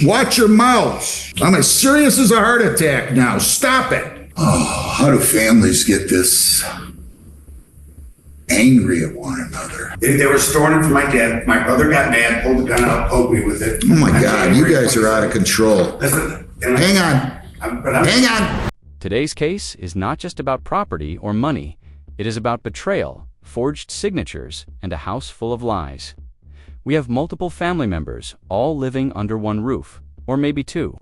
Watch your mouths. I'm as serious as a heart attack now. Stop it. Oh, how do families get this angry at one another? They were storing it for my dad. My brother got mad, pulled the gun out, poked me with it. Oh my God, you guys are out of control. Hang on. Hang on. Today's case is not just about property or money. It is about betrayal, forged signatures, and a house full of lies. We have multiple family members, all living under one roof, or maybe two.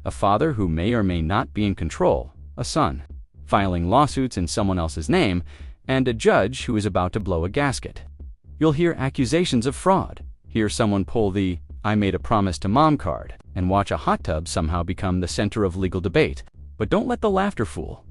A father who may or may not be in control, a son, filing lawsuits in someone else's name, and a judge who is about to blow a gasket. You'll hear accusations of fraud, hear someone pull the "I made a promise to mom" card, and watch a hot tub somehow become the center of legal debate. But don't let the laughter fool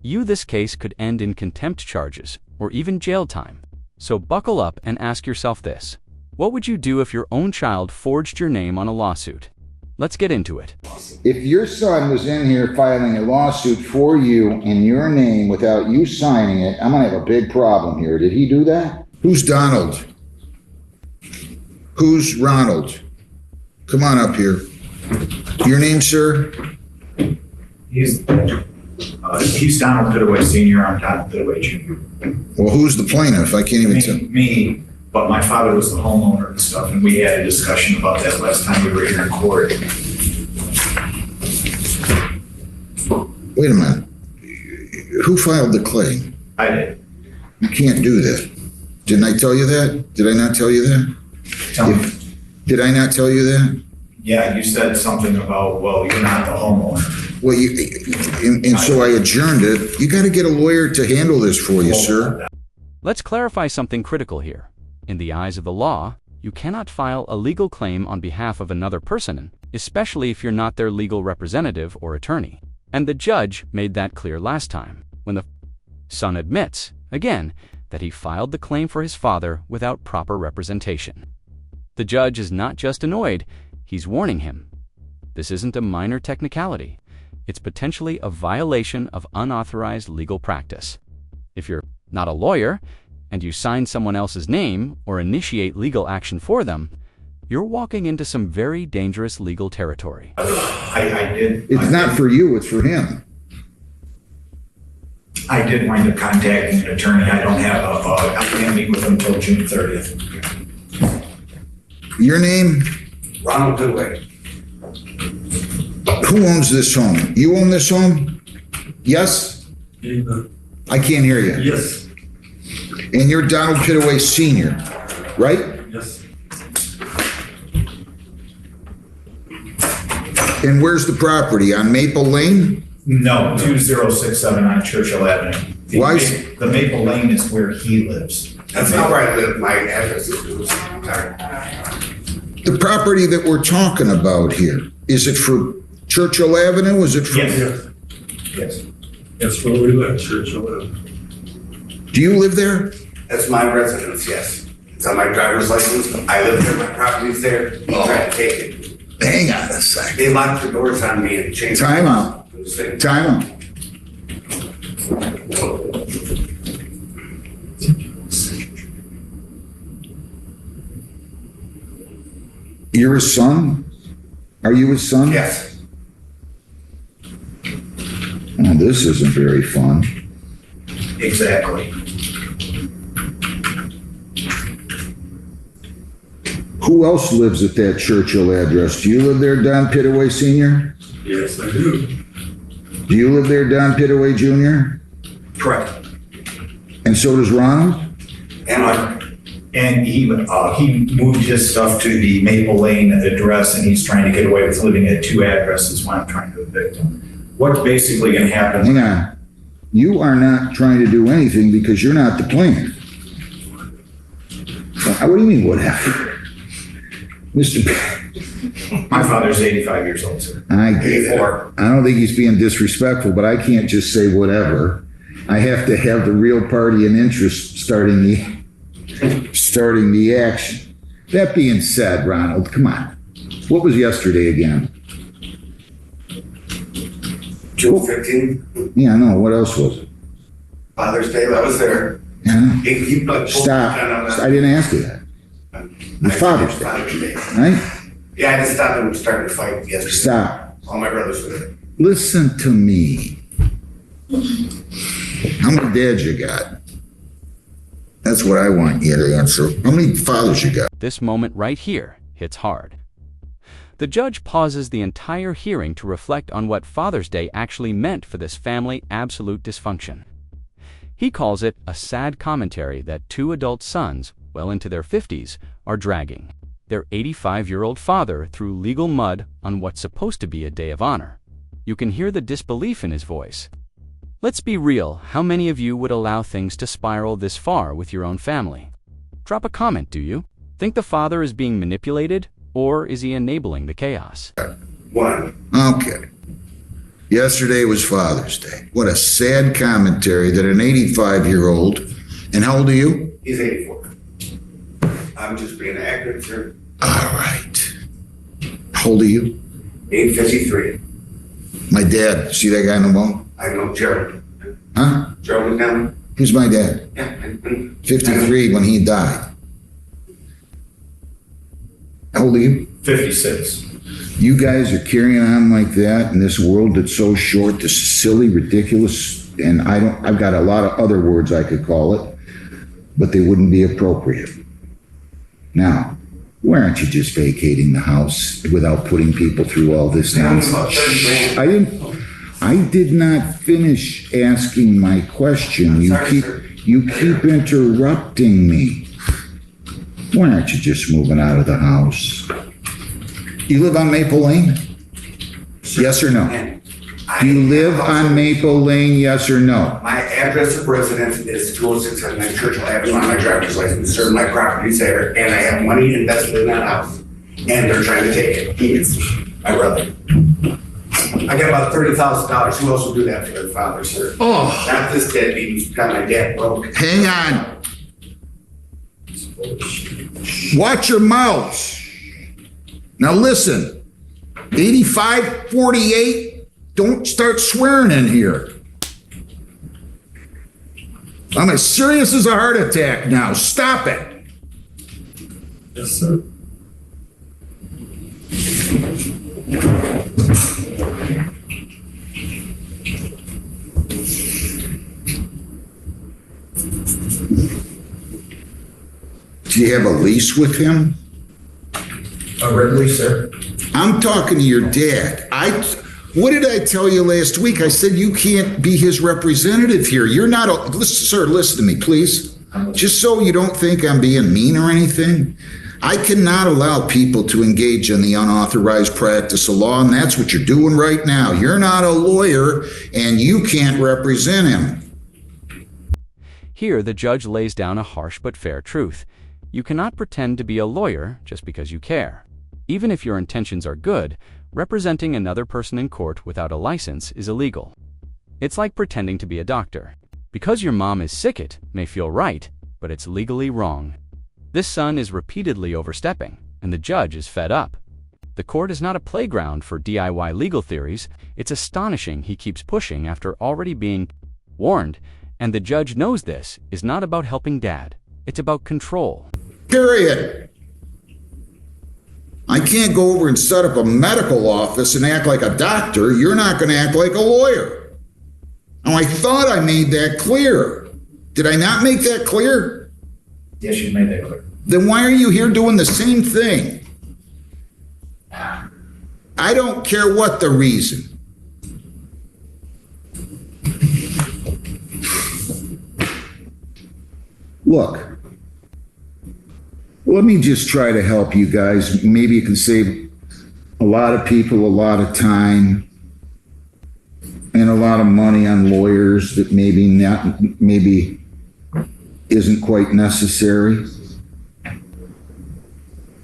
you. This case could end in contempt charges or even jail time. So buckle up and ask yourself this: what would you do if your own child forged your name on a lawsuit? Let's get into it. If your son was in here filing a lawsuit for you in your name without you signing it, I'm gonna have a big problem here. Did he do that? Who's Donald? Who's Ronald? Come on up here. Your name, sir? He's Donald Pittaway Sr. I'm Donald Pittaway Jr. Well, who's the plaintiff? I can't even tell. Me, but my father was the homeowner and stuff, and we had a discussion about that last time we were here in court. Wait a minute. Who filed the claim? I did. You can't do that. Didn't I tell you that? Did I not tell you that? Tell me. Did I not tell you that? Yeah, you said something about, well, you're not the homeowner. Well, and so I adjourned it. You got to get a lawyer to handle this for you, sir. Let's clarify something critical here. In the eyes of the law, you cannot file a legal claim on behalf of another person, especially if you're not their legal representative or attorney. And the judge made that clear last time, when the son admits, again, that he filed the claim for his father without proper representation. The judge is not just annoyed, he's warning him. This isn't a minor technicality. It's potentially a violation of unauthorized legal practice. If you're not a lawyer, and you sign someone else's name or initiate legal action for them, you're walking into some very dangerous legal territory. I did. It's not for you, it's for him. I did wind up contacting an attorney. I don't have I can't meet with him until June 30th. Your name? Ronald Pittaway. Who owns this home? You own this home? Yes? I can't hear you. Yes. And you're Donald Pittaway Sr., right? Yes. And where's the property? On Maple Lane? No, 2067 on Churchill Avenue. Why The Maple Lane is where he lives. That's not where I live. My address is. Sorry. The property that we're talking about here, is it for Churchill Avenue? Is it for? Yes. Yes. That's where we live, Churchill Avenue. Do you live there? That's my residence, yes. It's on my driver's license. I live there, my property's there. He tried to take it. Hang on a second. They locked the doors on me and changed. Time out. Time out. You're his son? Are you his son? Yes. Oh, this isn't very fun. Exactly. Who else lives at that Churchill address? Do you live there, Don Pittaway Sr.? Yes, I do. Do you live there, Don Pittaway Jr.? Correct. And so does Ronald? And he moved his stuff to the Maple Lane address, and he's trying to get away with living at two addresses while I'm trying to evict him. What's basically going to happen? Hang on. You are not trying to do anything because you're not the plaintiff. What do you mean, whatever? Mr. My father's 85 years old, sir. I don't think he's being disrespectful, but I can't just say whatever. I have to have the real party and interest starting the action. That being said, Ronald, come on. What was yesterday again? June 15th. Yeah, I know. What else was it? Father's Day, I was there. Yeah. He put Stop. I didn't ask you that. Your Father's Day. Father's Day. Right? Yeah, I just stopped and started to fight yesterday. Stop. All my brothers were there. Listen to me. How many dads you got? That's what I want you to answer. How many fathers you got? This moment right here hits hard. The judge pauses the entire hearing to reflect on what Father's Day actually meant for this family absolute dysfunction. He calls it a sad commentary that two adult sons, well into their 50s, are dragging their 85-year-old father through legal mud on what's supposed to be a day of honor. You can hear the disbelief in his voice. Let's be real, how many of you would allow things to spiral this far with your own family? Drop a comment, do you? Think the father is being manipulated, or is he enabling the chaos? One. Okay. Yesterday was Father's Day. What a sad commentary that an 85-year-old, and how old are you? He's 84. I'm just being accurate, sir. All right. How old are you? 853. My dad. See that guy on the wall? I know Gerald. Huh? Gerald McDown? Who's my dad? Yeah. 53 when he died. How old are you? 56. You guys are carrying on like that in this world that's so short, this silly, ridiculous, and I've got a lot of other words I could call it, but they wouldn't be appropriate. Now, why aren't you just vacating the house without putting people through all this nonsense? About 30 grand. I did not finish asking my question. Sorry, sir. You keep interrupting me. Why aren't you just moving out of the house? You live on Maple Lane? Yes or no? Do you live on Maple Lane, yes or no? My address of residence is 206 Churchill Avenue on my driver's license. Sir, my property's there, and I have money invested in that house. And they're trying to take it. He is my brother. I got about $30,000. Who else will do that for their father, sir? Oh. Not this deadbeat who's got my dad broke. Hang on. Watch your mouths. Now listen, 85, 48, don't start swearing in here. I'm as serious as a heart attack now. Stop it. Yes, sir. Do you have a lease with him? A red lease, sir? I'm talking to your dad. What did I tell you last week? I said you can't be his representative here. You're not a, listen, sir, listen to me, please. Just so you don't think I'm being mean or anything. I cannot allow people to engage in the unauthorized practice of law, and that's what you're doing right now. You're not a lawyer, and you can't represent him. Here, the judge lays down a harsh but fair truth. You cannot pretend to be a lawyer just because you care. Even if your intentions are good, representing another person in court without a license is illegal. It's like pretending to be a doctor. Because your mom is sick, it may feel right, but it's legally wrong. This son is repeatedly overstepping, and the judge is fed up. The court is not a playground for DIY legal theories. It's astonishing he keeps pushing after already being warned, and the judge knows this is not about helping Dad. It's about control. Period. I can't go over and set up a medical office and act like a doctor. You're not going to act like a lawyer. Oh, I thought I made that clear. Did I not make that clear? Yes, you made that clear. Then why are you here doing the same thing? I don't care what the reason. Look, let me just try to help you guys. Maybe you can save a lot of people a lot of time and a lot of money on lawyers that maybe isn't quite necessary.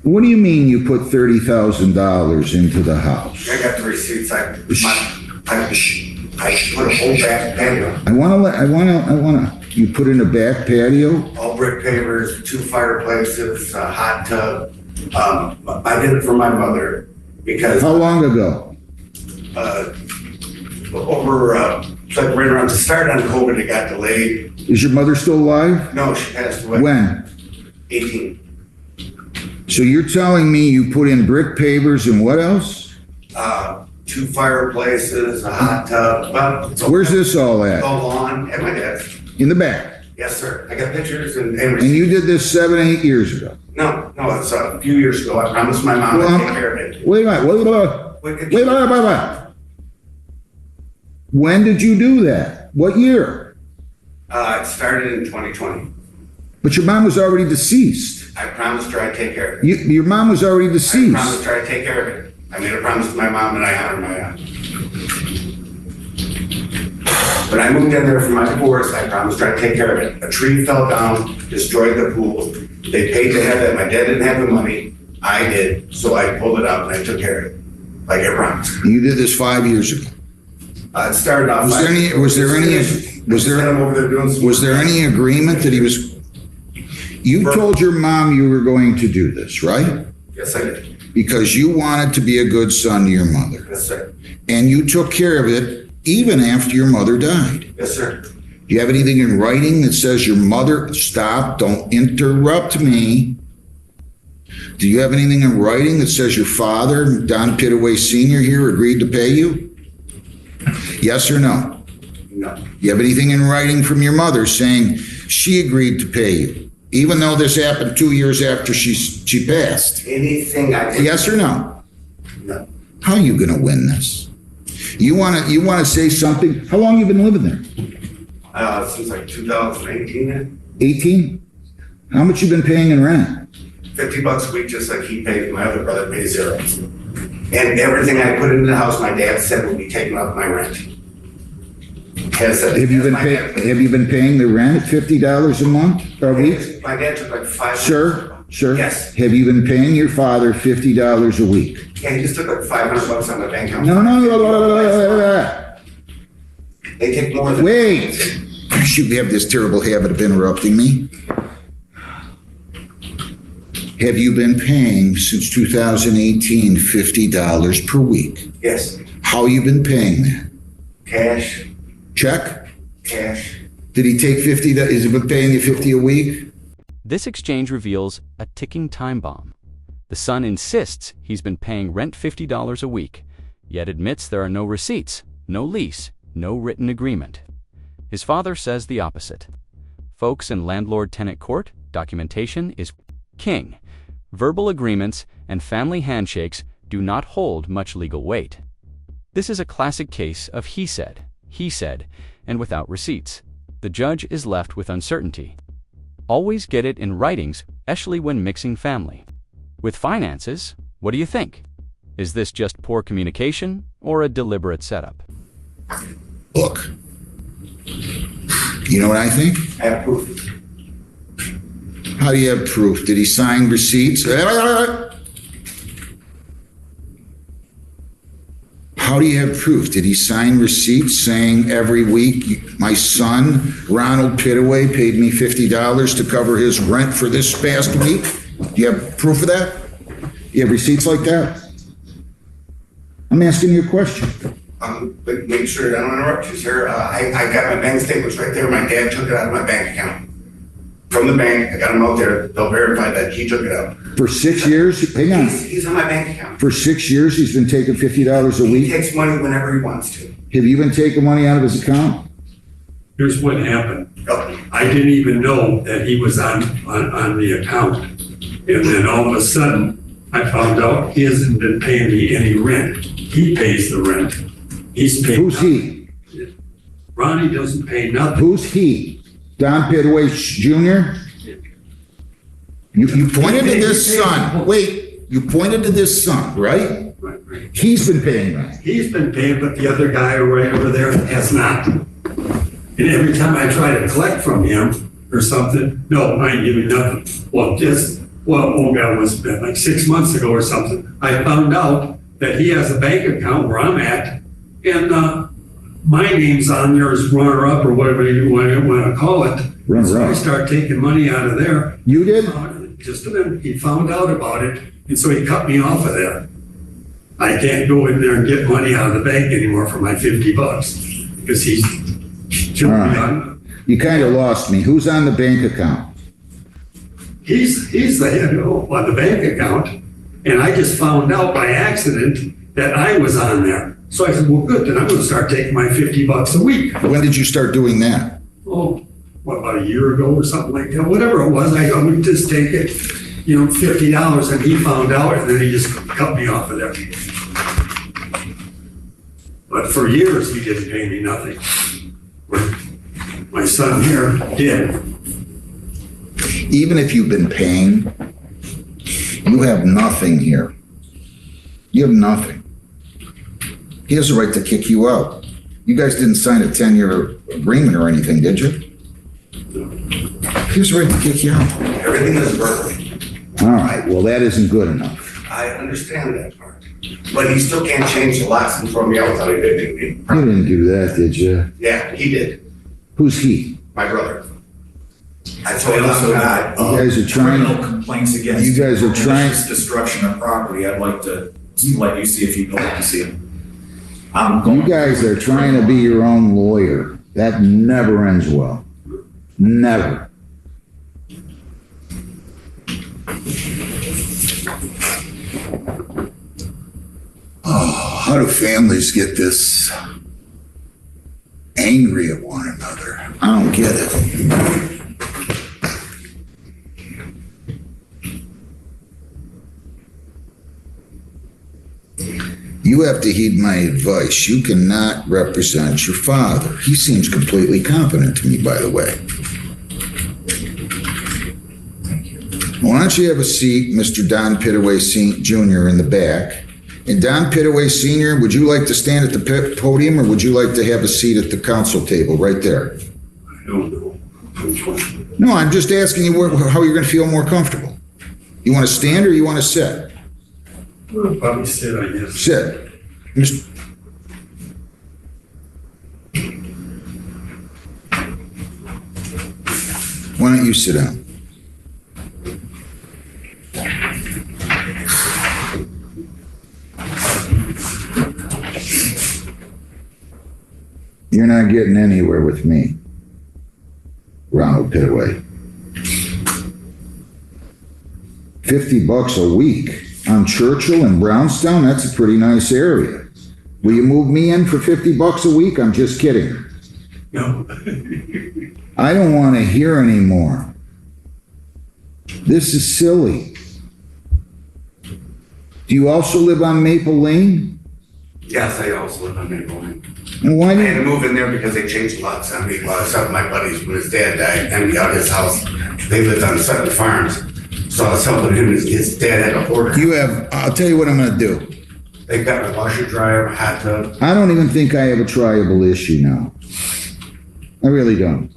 What do you mean you put $30,000 into the house? I got the receipts. I put a whole back patio. I want to, you put in a back patio? All brick pavers, 2 fireplaces, a hot tub. I did it for my mother because How long ago? it's like right around the start on COVID, it got delayed. Is your mother still alive? No, she passed away. When? 18. So you're telling me you put in brick pavers and what else? 2 fireplaces, a hot tub. Well, it's all- Where's this all at? All on at my dad's. In the back. Yes, sir. I got pictures and And receipts. you did this 7, 8 years ago. No, it's a few years ago. I promised my mom I'd take care of it. Wait a minute. Wait. When did you do that? What year? It started in 2020. But your mom was already deceased. I promised her I'd take care of it. Your mom was already I deceased. promised her I'd take care of it. I made a promise to my mom and I honored my own. When I moved in there for my divorce, I promised her I'd take care of it. A tree fell down, destroyed the pool. They paid to have that. My dad didn't have the money. I did. So I pulled it out and I took care of it. Like I promised. You did this 5 years ago. It started off. Was there any agreement that he was? You told your mom you were going to do this, right? Yes, I did. Because you wanted to be a good son to your mother. Yes, sir. And you took care of it even after your mother died. Yes, sir. Do you have anything in writing that says your mother, stop, don't interrupt me. Do you have anything in writing that says your father, Don Pittaway Sr. here, agreed to pay you? Yes or no? No. You have anything in writing from your mother saying she agreed to pay you, even though this happened 2 years after she passed? Anything I did. Yes or no? No. How are you going to win this? You want to say something? How long you been living there? Since like 2018, 18? How much you been paying in rent? $50 a week, just like he paid. My other brother pays zero. And everything I put into the house, my dad said would be taken off my rent. Have you been paying the rent at $50 a month or a week? My dad took like $500. Sure. Yes. Have you been paying your father $50 a week? Yeah, he just took like $500 on my bank account. No. They take more than. Wait. You have this terrible habit of interrupting me. Have you been paying since 2018 $50 per week? Yes. How you been paying that? Cash. Check? Cash. Did he take 50? Is he been paying you 50 a week? This exchange reveals a ticking time bomb. The son insists he's been paying rent $50 a week, yet admits there are no receipts, no lease, no written agreement. His father says the opposite. Folks, in landlord-tenant court, documentation is king. Verbal agreements and family handshakes do not hold much legal weight. This is a classic case of he said, and without receipts. The judge is left with uncertainty. Always get it in writings, especially when mixing family. With finances, what do you think? Is this just poor communication or a deliberate setup? Look, you know what I think? I have proof. How do you have proof? Did he sign receipts? How do you have proof? Did he sign receipts saying every week, my son, Ronald Pittaway, paid me $50 to cover his rent for this past week? Do you have proof of that? You have receipts like that? I'm asking you a question. But make sure I don't interrupt you, sir. I got my bank statements right there. My dad took it out of my bank account. From the bank, I got them out there. They'll verify that he took it out. For 6 years? Hang on. He's on my bank account. For 6 years, he's been taking $50 a He week? takes money whenever he wants to. Have you been taking money out of his account? Here's what happened. Oh, I didn't even know that he was on the account. And then all of a sudden, I found out he hasn't been paying me any rent. He pays the rent. He's paying. Who's he? Ronnie doesn't pay nothing. Who's he? Don Pittaway Jr.? You pointed to this son. Wait, you pointed to this son, right? Right. He's been paying rent. He's been paying, but the other guy right over there has not. And every time I try to collect from him or something, no, I ain't giving nothing. Well, that was like 6 months ago or something. I found out that he has a bank account where I'm at, and my name's on there as runner-up or whatever you want to call it. Runner-up. So I start taking money out of there. You did? Just a minute. He found out about it, and so he cut me off of that. I can't go in there and get money out of the bank anymore for my $50 because he's killed me on. You kind of lost me. Who's on the bank account? he's the head on the bank account. And I just found out by accident that I was on there. So I said, well, good, then I'm going to start taking my $50 a week. When did you start doing that? Oh, what, about a year ago or something like that? Whatever it was, I would just take it, $50, and he found out, and then he just cut me off of there. But for years, he didn't pay me nothing. My son here did. Even if you've been paying, you have nothing here. You have nothing. He has a right to kick you out. You guys didn't sign a 10-year agreement or anything, did you? He has a right to kick you out. Everything is perfect. All right, well, that isn't good enough. I understand that part. But he still can't change the locks and throw me out without evicting me. You didn't do that, did you? Yeah, he did. Who's he? My brother. I told I him also not. got You guys are trying criminal to... complaints against You guys are trying- malicious destruction of property. I'd like to let you see if you know to see them. I'm going. You guys are trying to be your own lawyer. That never ends well. Never. Oh, how do families get this angry at one another? I don't get it. You have to heed my advice. You cannot represent your father. He seems completely competent to me, by the way. Why don't you have a seat, Mr. Don Pittaway Jr. in the back? And Don Pittaway Sr., would you like to stand at the podium, or would you like to have a seat at the council table right there? I don't know. No, I'm just asking you how you're going to feel more comfortable. You want to stand or you want to sit? Well, probably sit, I guess. Sit. Why don't you sit down? You're not getting anywhere with me, Ronald Pittaway. $50 a week on Churchill and Brownstown, that's a pretty nice area. Will you move me in for $50 a week? I'm just kidding. No. I don't want to hear anymore. This is silly. Do you also live on Maple Lane? Yes, I also live on Maple Lane. And why I do had to you... move in there because they changed lots on me. Well, some of my buddies, when his dad died, emptied out his house. They lived on Sutton Farms. So I was helping him, his dad had a hoarder. You have... I'll tell you what I'm going to do. They got a washer, dryer, hot tub. I don't even think I have a triable issue now. I really don't.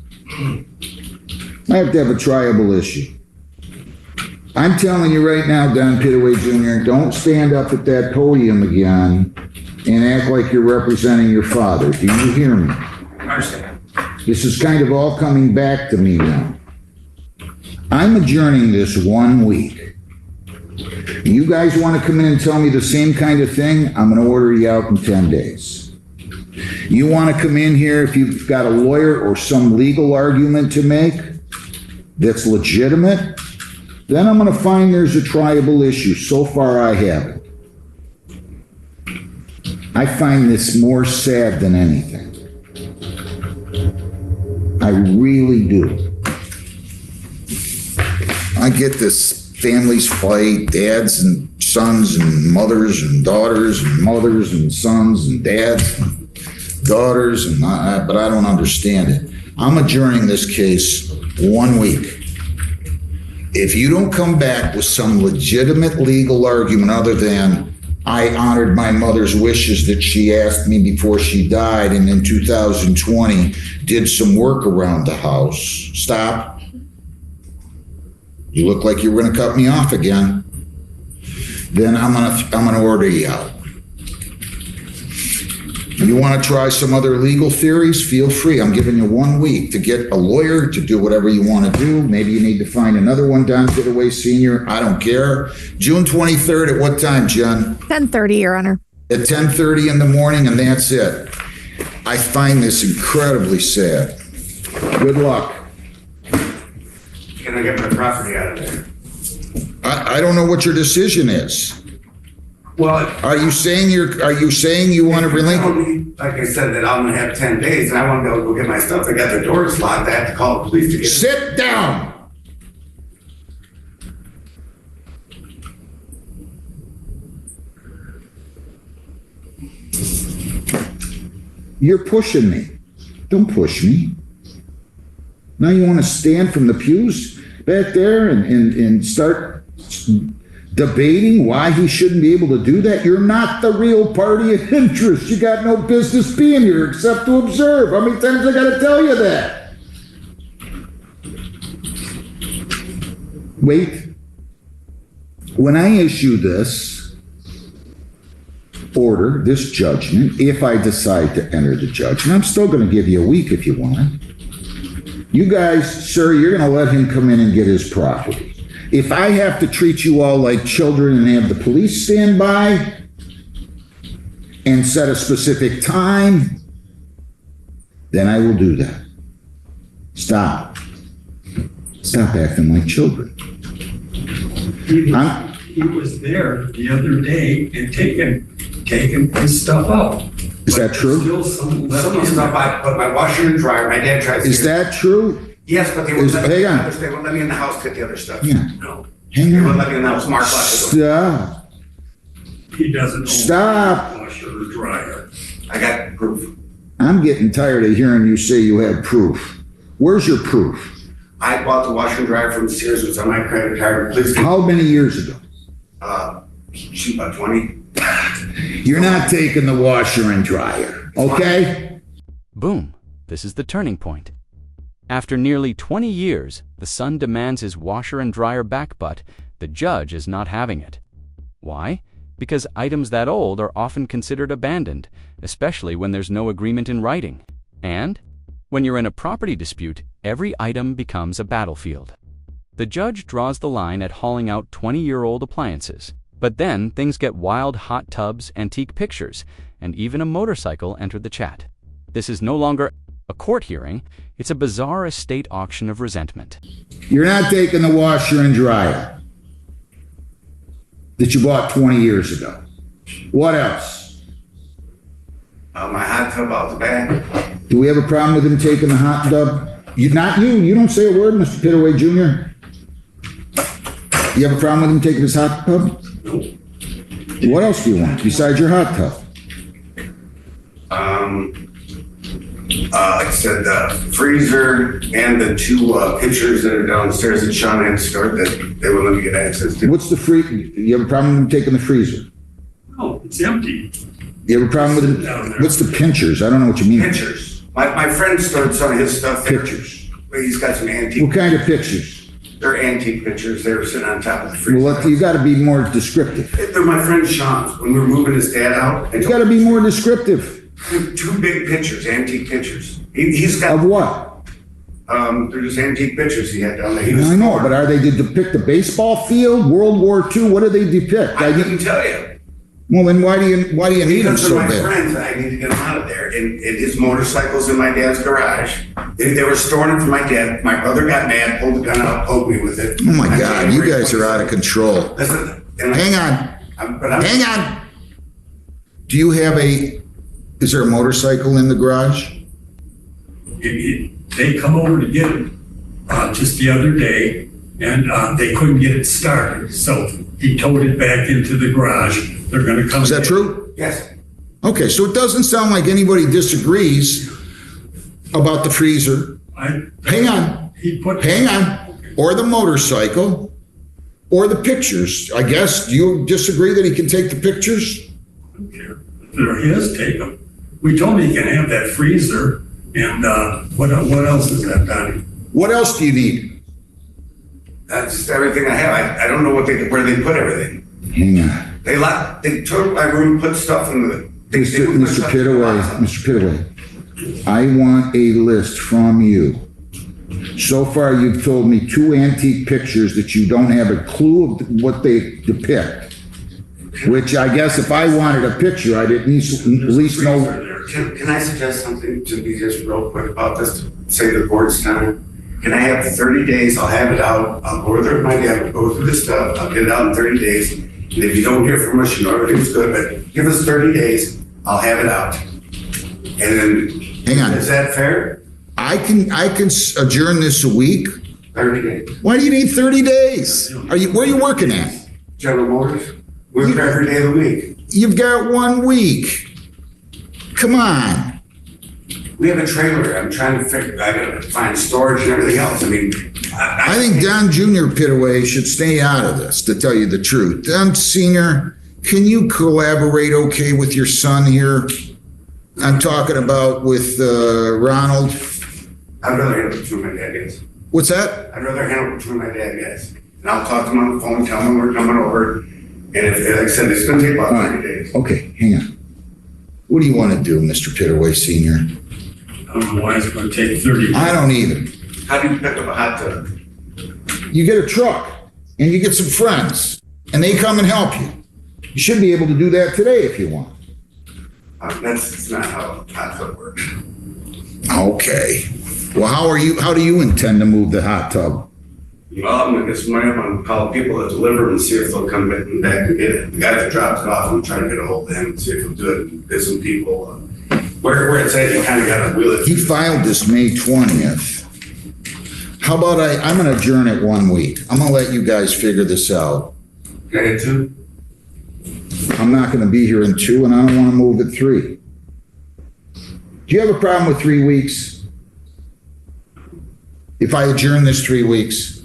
I have to have a triable issue. I'm telling you right now, Don Pittaway Jr., don't stand up at that podium again and act like you're representing your father. Do you hear me? I understand. This is kind of all coming back to me now. I'm adjourning this 1 week. You guys want to come in and tell me the same kind of thing? I'm going to order you out in 10 days. You want to come in here if you've got a lawyer or some legal argument to make that's legitimate, then I'm going to find there's a triable issue. So far, I haven't. I find this more sad than anything. I really do. I get this families fight, dads and sons and mothers and daughters and mothers and sons and dads and daughters, and but I don't understand it. I'm adjourning this case 1 week. If you don't come back with some legitimate legal argument other than I honored my mother's wishes that she asked me before she died, and in 2020 did some work around the house. Stop. You look like you were going to cut me off again. Then I'm gonna order you out. You want to try some other legal theories? Feel free. I'm giving you 1 week to get a lawyer to do whatever you want to do. Maybe you need to find another one, Don Pittaway Sr. I don't care. June 23rd at what time, Jen? 10:30, Your Honor. At 10:30 in the morning, and that's it. I find this incredibly sad. Good luck. Can Can I get my property out of there? I don't know what your decision is. Well, Are you saying you want to relinquish? like I said, that I'm gonna have 10 days and I want to be able to go get my stuff. I got the doors locked. I have to call the police to get. Sit down. You're pushing me. Don't push me. Now you want to stand from the pews back there and start debating why he shouldn't be able to do that? You're not the real party of interest. You got no business being here except to observe. How many times I got to tell you that? Wait. When I issue this order, this judgment, if I decide to enter the judgment, I'm still going to give you a week if you want. You guys, sir, you're going to let him come in and get his property. If I have to treat you all like children and have the police stand by and set a specific time, then I will do that. Stop. Stop acting like children. He was there the other day and taking his stuff out. Is that true? Still some left Some of the in stuff there. I put my washer and dryer. My dad tries to. Is that true? Yes, but they won't let me. Hang on. They won't let me in the house to get the other stuff. Yeah. No. Hang They won't on. let me in the house. Mark locked the door. Stop. He doesn't own Stop. a washer or dryer. I got proof. I'm getting tired of hearing you say you have proof. Where's your proof? I bought the washer and dryer from Sears. It was on my credit card. Please. How many years ago? Shoot, about 20. You're not taking the washer and dryer, okay? Boom. This is the turning point. After nearly 20 years, the son demands his washer and dryer back, but the judge is not having it. Why? Because items that old are often considered abandoned, especially when there's no agreement in writing. And when you're in a property dispute, every item becomes a battlefield. The judge draws the line at hauling out 20-year-old appliances. But then things get wild. Hot tubs, antique pictures, and even a motorcycle entered the chat. This is no longer a court hearing, it's a bizarre estate auction of resentment. You're not taking the washer and dryer that you bought 20 years ago. What else? My hot tub out the back. Do we have a problem with him taking the hot tub? Not you. You don't say a word, Mr. Pittaway Jr. You have a problem with him taking his hot tub? What else do you want besides your hot tub? Like I said, the freezer and the two pitchers that are downstairs that Sean had stored that they wouldn't let me get access to. What's the you have a problem with him taking the freezer? No, it's empty. You have a problem with him? What's the pinchers? I don't know what you mean. Pictures. My friend stored some of his stuff there. Pictures. He's got some antique. What kind of pictures? They're antique pictures. They were sitting on top of the freezer. Well, you got to be more descriptive. They're my friend Sean's. When we were moving his dad out, You got to be more descriptive. two big pictures, antique pictures. He's got. Of what? They're just antique pictures he had down there. He was I know, but are they to depict a baseball field, World War II? What do they depict? I couldn't tell you. Well, then why do you need them Because so they're my bad? friends, I need to get them out of there. And his motorcycle's in my dad's garage. They were storing it for my dad. My brother got mad, pulled the gun out, poked me with it. Oh my God, you guys are out of control. Listen, and Hang on. I'm Hang on. Do you have is there a motorcycle in the garage? They come over to get it just the other day, and they couldn't get it started. So he towed it back into the garage. They're going to come. Is that get it. true? Yes. Okay, so it doesn't sound like anybody disagrees about the freezer. Hang on. Hang on. Or the motorcycle, or the pictures. I guess, do you disagree that he can take the pictures? I don't care. If they're his, take them. We told him he can have that freezer, and what else is that, Donnie? What else do you need? That's everything I have. I don't know where they put everything. Hang on. They took my room, put stuff in the. Mr. Pittaway, I want a list from you. So far, you've told me 2 antique pictures that you don't have a clue of what they depict. Which I guess if I wanted a picture, I'd at least know. Can I suggest something to be just real quick about this? Say the board's time. Can I have 30 days? I'll have it out. I'll go through my dad, go through this stuff. I'll get it out in 30 days. And if you don't hear from us, you know everything's good, but give us 30 days. I'll have it out. And then, Hang on. is that fair? I can adjourn this a week. 30 days. Why do you need 30 days? Where are you working at? General Motors, we're here every day of the week. You've got 1 week. Come on. We have a trailer. I'm trying to figure, I gotta find storage and everything else. I mean, I think Don Jr. Pitaway should stay out of this, to tell you the truth. Don Sr., can you collaborate okay with your son here? I'm talking about with Ronald. I'd rather handle it between my dad guys. What's that? I'd rather handle it between my dad guys. And I'll talk to him on the phone, tell him we're coming over. And if, like I said, it's gonna take about 90 days. Okay, hang on. What do you want to do, Mr. Pitaway Sr.? I don't know why it's gonna take 30. I don't either. How do you pick up a hot tub? You get a truck and you get some friends and they come and help you. You should be able to do that today if you want. That's not how a hot tub works. Okay. Well, how do you intend to move the hot tub? Well, I'm gonna get some money up and call people that deliver and see if they'll come back and get it. The guy that dropped it off, I'm trying to get a hold of him and see if he'll do it. There's some people, where it's at, you kind of gotta wheel it. He filed this May 20th. How about I'm going to adjourn it 1 week. I'm going to let you guys figure this out. Can I get 2? I'm not going to be here in 2 and I don't want to move at 3. Do you have a problem with 3 weeks? If I adjourn this 3 weeks?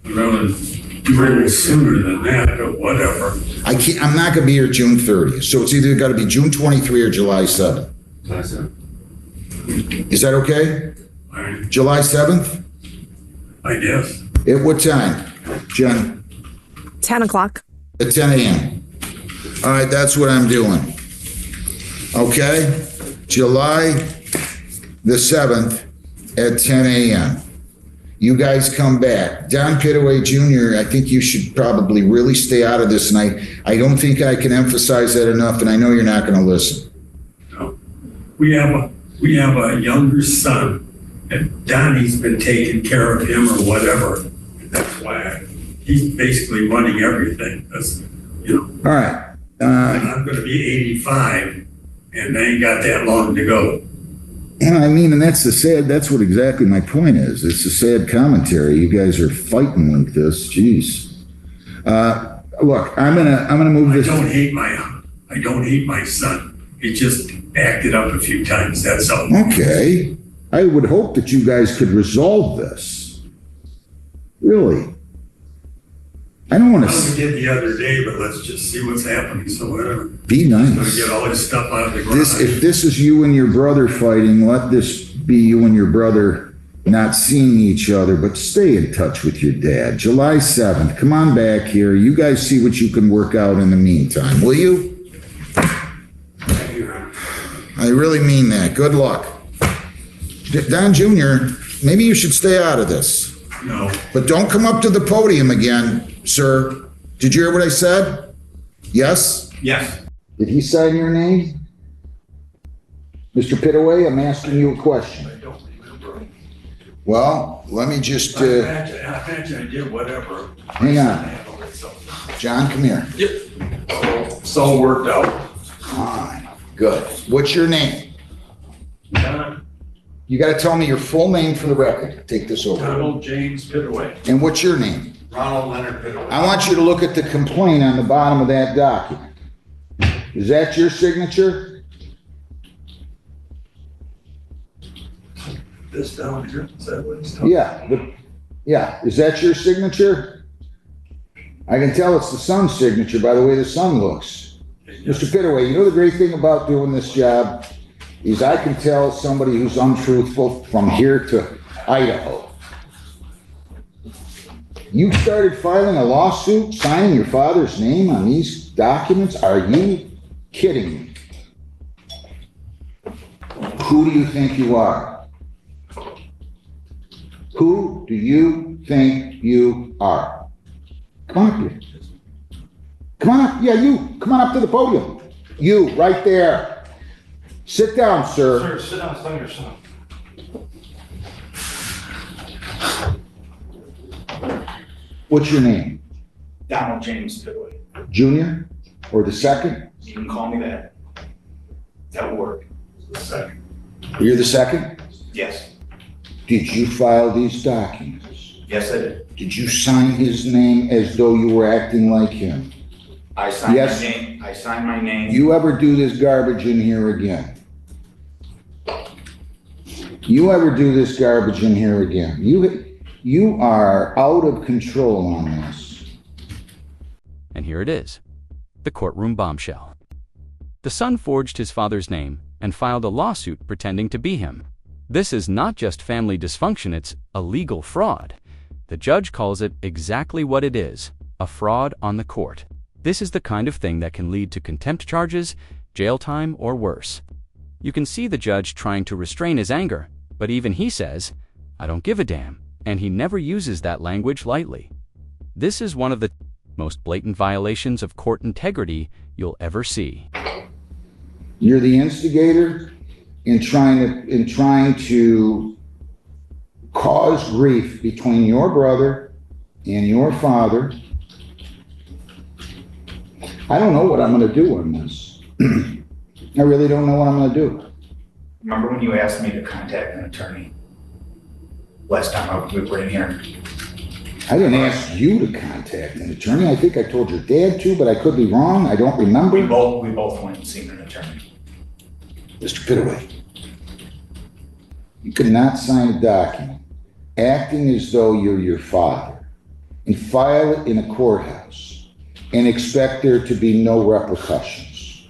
I'd rather bring it sooner than that, but whatever. I'm not going to be here June 30th. So it's either got to be June 23 or July 7th. Is that okay? All right, July 7th? I guess. At what time, Jen? 10 o'clock. At 10 a.m. All right, that's what I'm doing. Okay? July the 7th at 10 a.m. You guys come back. Don Pitaway Jr., I think you should probably really stay out of this, and I don't think I can emphasize that enough, and I know you're not going to listen. No. We have a younger son, and Donnie's been taking care of him or whatever. That's why he's basically running everything. That's, All right. I'm going to be 85, and I ain't got that long to go. And I mean, and that's what exactly my point is. It's a sad commentary. You guys are fighting like this. Jeez. Look, I'm gonna move this. I don't hate my son. He just acted up a few times. That's all. Okay. I would hope that you guys could resolve this. Really. I don't want Well, we to did the other day, but let's just see what's happening. So whatever. be I'm gonna nice. get all this stuff out of the garage. If this is you and your brother fighting, let this be you and your brother not seeing each other, but stay in touch with your dad. July 7th, come on back here. You guys see what you can work out in the meantime, will you? I really mean that. Good luck. Don Jr., maybe you should stay out of this. No. But don't come up to the podium again, sir. Did you hear what I said? Yes? Yes. Did he sign your name? Mr. Pitaway, I'm asking you a question. I don't remember. Well, let me just, I imagine I did whatever. hang on. John, come here. It's all worked out. Fine. Good. What's your name? Don- You got to tell me your full name for the record. Take this over. Donald James Pitaway. And what's your name? Ronald Leonard Pitaway. I want you to look at the complaint on the bottom of that document. Is that your signature? This down here, is that what he's talking? Yeah. Is that your signature? I can tell it's the son's signature by the way the son looks. Mr. Pitaway, you know the great thing about doing this job is I can tell somebody who's untruthful from here to Idaho. You started filing a lawsuit, signing your father's name on these documents? Are you kidding me? Who do you think you are? Who do you think you are? Come on up here. Come on up. Yeah, you. Come on up to the podium. You, right there. Sit down, sir. Sir, sit down, son, your son. What's your name? Donald James Bidway. Junior or the second? You can call me that. That will work. Second. You're the second? Yes. Did you file these documents? Yes, I did. Did you sign his name as though you were acting like him? I signed Yes. my name. I signed my name. You ever do this garbage in here again? You ever do this garbage in here again? You are out of control on this. And here it is, the courtroom bombshell. The son forged his father's name and filed a lawsuit pretending to be him. This is not just family dysfunction, it's a legal fraud. The judge calls it exactly what it is, a fraud on the court. This is the kind of thing that can lead to contempt charges, jail time, or worse. You can see the judge trying to restrain his anger, but even he says, "I don't give a damn," and he never uses that language lightly. This is one of the most blatant violations of court integrity you'll ever see. You're the instigator in trying to cause grief between your brother and your father. I don't know what I'm going to do on this. I really don't know what I'm going to do. Remember when you asked me to contact an attorney last time we were in here? I didn't ask you to contact an attorney. I think I told your dad to, but I could be wrong. I don't remember. We both went and seen an attorney. Mr. Pittaway, you could not sign a document acting as though you're your father and file it in a courthouse and expect there to be no repercussions.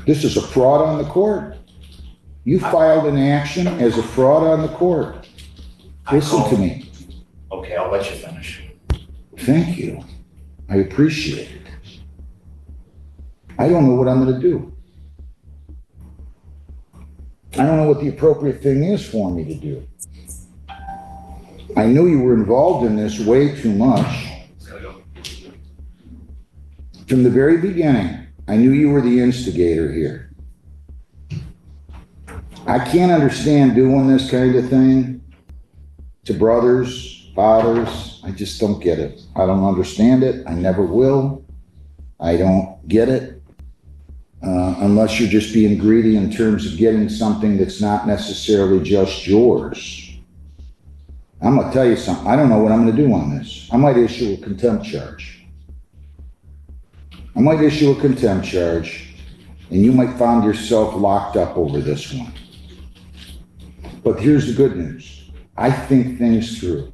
This is a fraud on the court. You filed an action as a fraud on the court. Listen to me. Okay, I'll let you finish. Thank you. I appreciate it. I don't know what I'm going to do. I don't know what the appropriate thing is for me to do. I knew you were involved in this way too much. From the very beginning, I knew you were the instigator here. I can't understand doing this kind of thing to brothers, fathers. I just don't get it. I don't understand it. I never will. I don't get it. Unless you're just being greedy in terms of getting something that's not necessarily just yours. I'm going to tell you something. I don't know what I'm going to do on this. I might issue a contempt charge. And you might find yourself locked up over this one. But here's the good news. I think things through.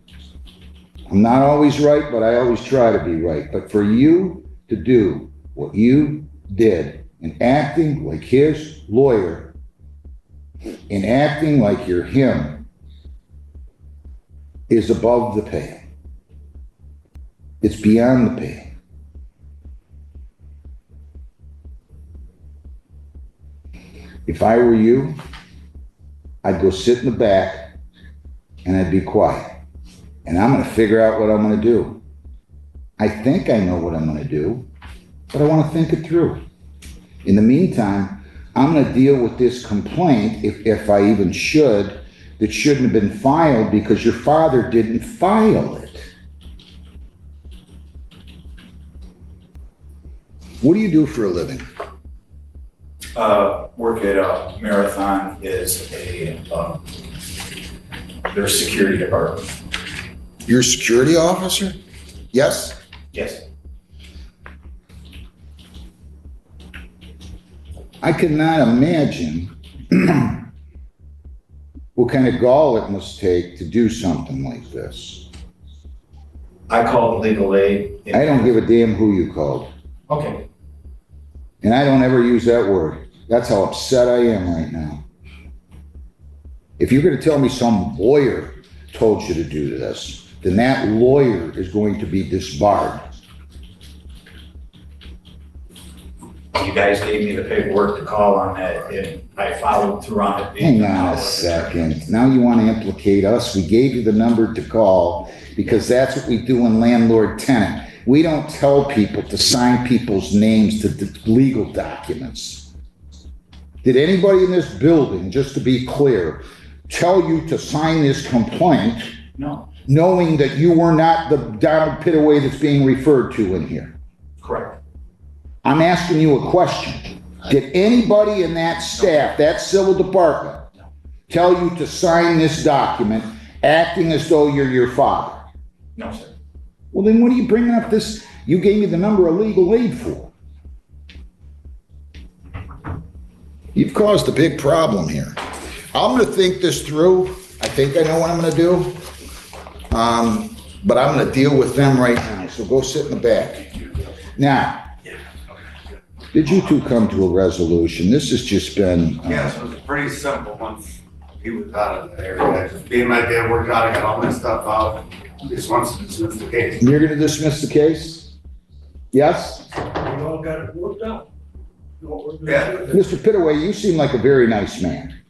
I'm not always right, but I always try to be right. But for you to do what you did, and acting like his lawyer, and acting like you're him, is above the pay. It's beyond the pay. If I were you, I'd go sit in the back and I'd be quiet. And I'm going to figure out what I'm going to do. I think I know what I'm going to do, but I want to think it through. In the meantime, I'm going to deal with this complaint, if I even should, that shouldn't have been filed because your father didn't file it. What do you do for a living? Work at Marathon is their security department. You're a security officer? Yes? Yes. I cannot imagine what kind of gall it must take to do something like this. I called legal aid. I don't give a damn who you called. Okay. And I don't ever use that word. That's how upset I am right now. If you're going to tell me some lawyer told you to do this, then that lawyer is going to be disbarred. You guys gave me the paperwork to call on that, and I followed through on it. Hang on a second. Now you want to implicate us. We gave you the number to call because that's what we do in landlord-tenant. We don't tell people to sign people's names to legal documents. Did anybody in this building, just to be clear, tell you to sign this complaint No, knowing that you were not the Donald Pittaway that's being referred to in here? correct. I'm asking you a question. Did anybody in that staff, that civil department, tell you to sign this document acting as though you're your father? No, sir. Well, then what are you bringing up this? You gave me the number of legal aid for. You've caused a big problem here. I'm going to think this through. I think I know what I'm going to do. But I'm going to deal with them right now. So go sit in the back. Now, did you two come to a resolution? This has just been. Yes, it was pretty simple once he was out of the area. Just me and my dad worked out, I got all my stuff out. Just wants to dismiss the case. You're going to dismiss the case? Yes? We all got it worked out. Yeah. Mr. Pittaway, you seem like a very nice man.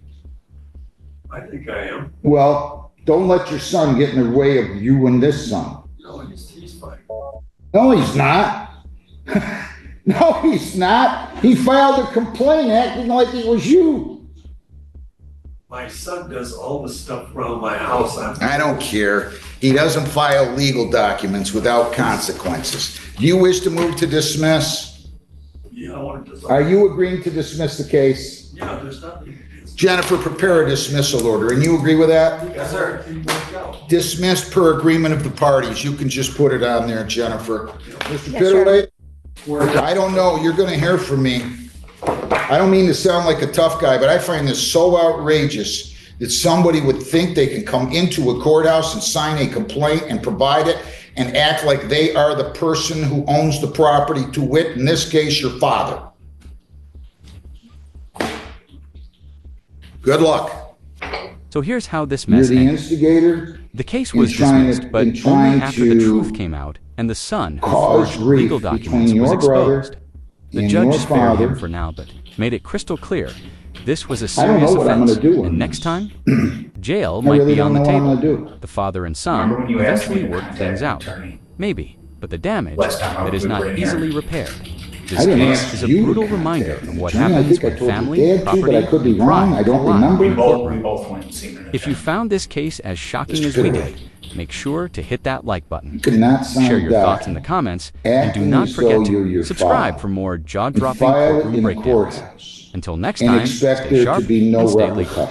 I think I am. Well, don't let your son get in the way of you and this son. No, he's fine. No, he's not. No, he's not. He filed a complaint acting like it was you. My son does all the stuff around my house. I don't care. He doesn't file legal documents without consequences. Do you wish to move to dismiss? Yeah, I want to. Are you agreeing to dismiss the case? Yeah, there's nothing. Jennifer, prepare a dismissal order, and you agree with that? Yes, sir. Everything worked out. Dismissed per agreement of the parties. You can just put it on there, Jennifer. Mr. Yes, sir. Pittaway? I don't know. You're going to hear from me. I don't mean to sound like a tough guy, but I find this so outrageous that somebody would think they can come into a courthouse and sign a complaint and provide it and act like they are the person who owns the property, to wit, in this case, your father. Good luck. So here's how this You're mess the ended. instigator. The case in was trying to- dismissed, but in trying only after the to truth came out and the son who cause forged grief legal between documents your was brother exposed. The and judge your spared him father. for now, but made it crystal clear this was a I don't know serious what I'm offense. gonna do on And next this. time, jail I might really be on don't the know what I'm table. going to do. The father and son Remember when you asked me eventually to worked contact things an out. attorney? Maybe, but the damage Last time I that was is not right here. easily repaired. This I didn't case ask is a you to brutal contact reminder an of what attorney. I happens think I when told your family, dad too, property, but I could be and wrong. pride I don't collide. remember. We both went and seen an If you attorney. found this case as shocking as we did, make sure to hit that like button. You could not sign Share a your thoughts in the document comments, and do acting not as though forget you're your to subscribe father for more and jaw-dropping file it courtroom in a breakdowns. courthouse Until next and time, expect stay there sharp to be no and stay legal. repercussions.